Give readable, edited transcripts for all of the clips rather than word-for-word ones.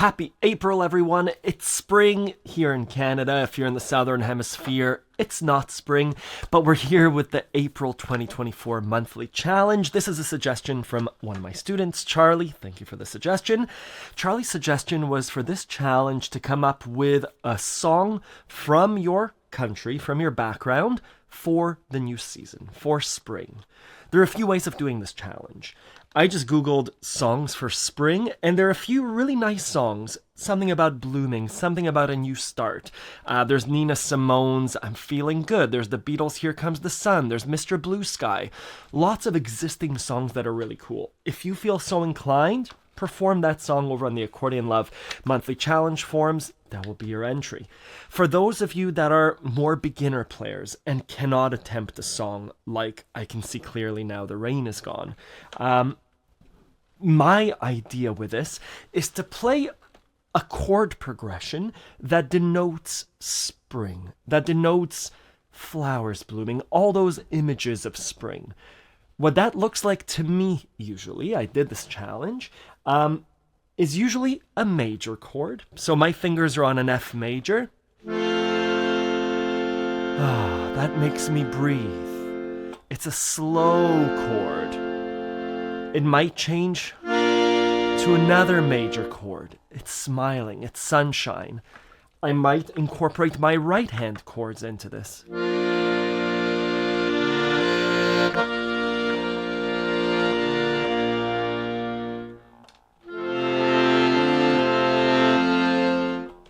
Happy April, everyone. It's spring here in Canada. If you're in the Southern Hemisphere, it's not spring, but we're here with the April 2024 monthly challenge. This is a suggestion from one of my students, Charlie. Thank you for the suggestion. Charlie's suggestion was for this challenge to come up with a song from your country, from your background, for the new season, for spring. There are a few ways of doing this challenge. I just Googled songs for spring, and there are a few really nice songs. Something about blooming, something about a new start. There's Nina Simone's I'm Feeling Good. There's the Beatles' Here Comes the Sun. There's Mr. Blue Sky. Lots of existing songs that are really cool. If you feel so inclined, perform that song over on the Accordion Love monthly challenge forums. That will be your entry. For those of you that are more beginner players and cannot attempt a song like I Can See Clearly Now the Rain Is Gone, my idea with this is to play a chord progression that denotes spring, that denotes flowers blooming, all those images of spring. What that looks like to me, usually, I did this challenge, is usually a major chord. So my fingers are on an F major. That makes me breathe. It's a slow chord. It might change to another major chord. It's smiling, it's sunshine. I might incorporate my right hand chords into this.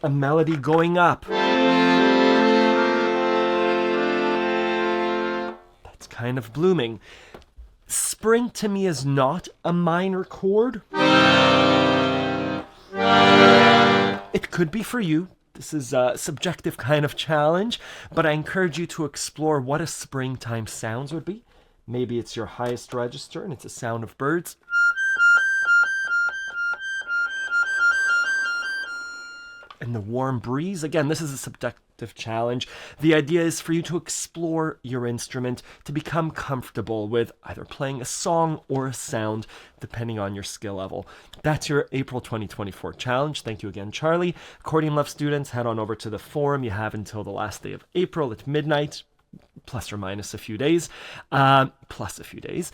A melody going up. That's kind of blooming. Spring to me is not a minor chord. It could be for you. This is a subjective kind of challenge, but I encourage you to explore what a springtime sounds would be. Maybe it's your highest register and it's a sound of birds. And the warm breeze. Again, this is a subjective challenge. The idea is for you to explore your instrument, to become comfortable with either playing a song or a sound, depending on your skill level. That's your April 2024 challenge. Thank you again, Charlie. Accordion Love students, head on over to the forum. You have until the last day of April at midnight. Plus or minus a few days, plus a few days.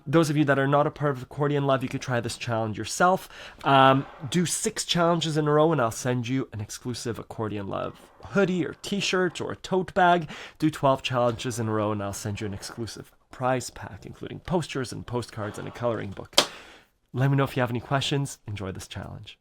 Those of you that are not a part of Accordion Love, you could try this challenge yourself. Do 6 challenges in a row and I'll send you an exclusive Accordion Love hoodie or t-shirt or a tote bag. Do 12 challenges in a row and I'll send you an exclusive prize pack, including posters and postcards and a coloring book. Let me know if you have any questions. Enjoy this challenge.